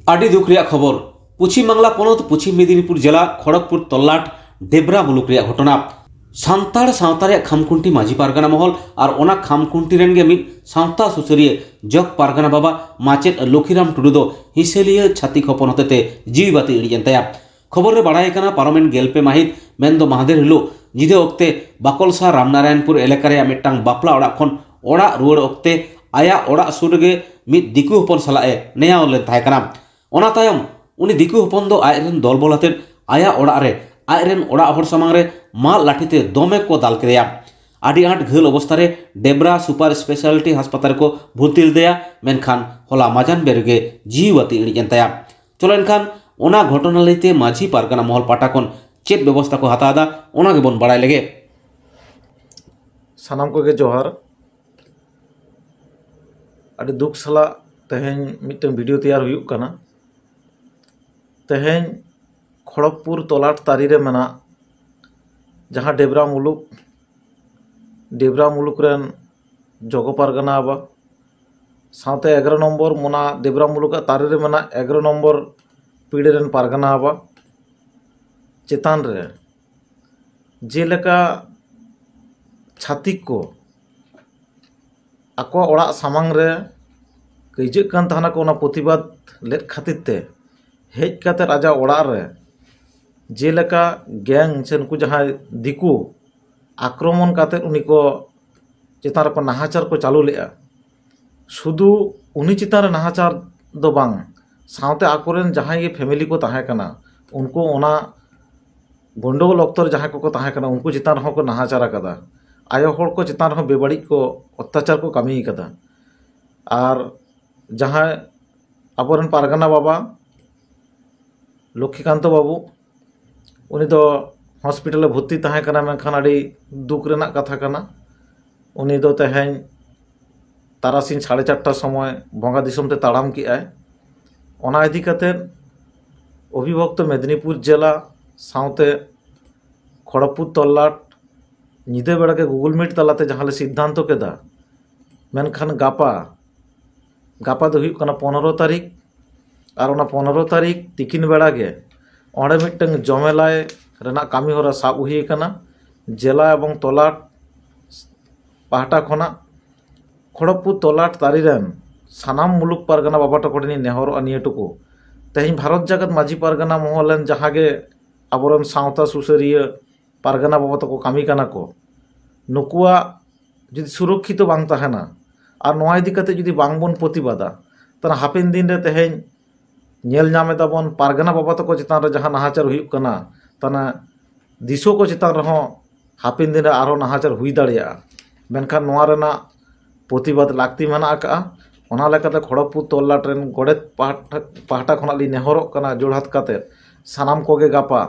आडी दुख रिया खबर पश्चिम बांगला पनत पश्चिम मेदिनीपुर जिला खड़गपुर तल्लाट डेबरा मुलुक रिया घटना सान्ताड़ सावता रे खामखुंटी माझी पारगाना महल और ओना खामखुंटी रेन गे मिद सावता सुसरिये जग पारगाना बाबा माचेद लक्ष्मीराम टुडू दो हिसेलिया छातिक हपन हतेते जीवी बाती इड़ियन ताया खबर रे बाड़ाय काना पारमेन गेलपे माहित मेनदो महादेर हिलो जिदे ओक्ते बाकलसा रामनारायणपुर एलाका रे मिदटांग बापला ओड़ा खन ओड़ा रुवाड़ ओक्ते आया ओड़ा सुर गे मिद दिकु हपन सलाए नेयाव लेन ताहे काना ओना तायम उनी दिकु हपन दो आयरेन दलबल हते आया ओड़ा रे आयरेन ओड़ा हर सामांग रे माल लाठीते दमे को दाल केदेया आडी आंट घायल अवस्था रे डेबरा सुपर स्पेशलिटी हासपाताल को भर्ती लेदेया मेनखान होला माजान बेरगे जीवती इड़ियन ताया चलो एनखान ओना घटना लैते माझी पारगाना महल पाटा खन चेत व्यवस्था को हतादा ओना गे बन बाड़ाय लेगे सानाम को गे जोहार आडी दुख सला तेहें मिटन वीडियो तैयार हुयुक काना तेहें खड़गपुर तलाट तारी रे मेना जहाँ डेबरा मुलुक रेन जगो पारगाना बा साथे 11 नम्बर मोना डेबरा मुलुक तारी रे मेना 11 नम्बर पीढ़ी रेन पारगाना बा चेतान रे जेलेका छातिक को आको ओड़ा सामांग रे कइजक कान तहना को ओना प्रतिबाद लेट खातिर ते हेज काते राजा ओड़ा रे जेलेका गैंग से नुकु जहाँ दिकु आक्रमण काते उनी को चितान को नाहाचार को चालू लेआ शुधु उनी चितान रे नाहाचार दो बांग सावते आकोरेन जहाँ ये फैमिली को ताहे कना उनको ओना गंडगोल अक्तर जहाँ को ताहे कना उनको चितान हो को नाहाचार कदा आयो हर को चितान हो बेबाड़ी को अत्याचार को कमी कदा और जहाँ आबोरेन पारगाना बाबा लक्ष्मीकांत बाबू उनी दो हॉस्पिटल भर्ती ताहे कना मेनखान आडी दुख रेना कथा कना उनी दो तेहें तारासिन 4:30 समय बंगा दिसम ते ताड़ाम की आय ओना इदी कते अभिभक्त मेदिनीपुर जिला सावते खड़गपुर तल्लाट निदे बेड़ा के गूगल मीट तलाते जहाँ ले सिद्धांत केदा मेनखान गापा दो हुयुक कना 15 तारीख और ओना 15 तारीख तिकिन बेड़ा गे ओंडे मिदटांग जमेलाय रेना कामी होरा साब हुई कना जिला एवं तलाट पाहटा खना खड़गपुर तलाट तारी रेन सानाम मुलुक पारगाना बाबा टकोनी नेहर नियटुकु तेहें भारत जगत माझी पारगाना महलेन जहाँ गे आबोरेन सावता सुसरिया पारगाना बाबा तको कामी कना को नुकुआ जुदी सुरक्षित बांग ताहेना और नोआ इदी कते जुदी बांग बोन प्रतिबादा तना हापेन दिन रे तेहें नेल नामेदाबन पारगाना बाबा तको चितान रे जहाँ नाहाचार हुयुक कना तना दिसो को चितान रहो हापेन दिन रे आरो नाहाचार हुई दाड़िया मेनखान नोआ रेना प्रतिबाद लाक्ति मेना आका ओना लेकाते खड़गपुर तल्लाट रेन गोडेत पाहटा खना ली नेहरोक कना जोड़हात काते सानाम कोगे गापा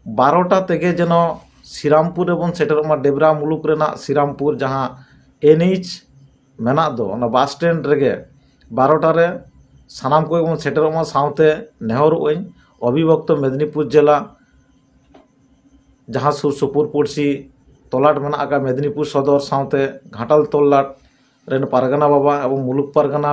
12टा तेगे जेनो श्रीरामपुर एवं सेटरमा डेबरा मुलुक रेना श्रीरामपुर जहाँ NH मेना दो ओना बस स्टैंड रेगे 12टा रे सानाम को एवं सेटरमा सावते नेहरों अभिभक्त मेदिनीपुर जिला जहाँ सुर सुपुर पुरसी तलाट मेना आका मेदिनीपुर सदर सावते घाटाल तल्लाट रेन पारगाना बाबा एवं मुलुक पारगाना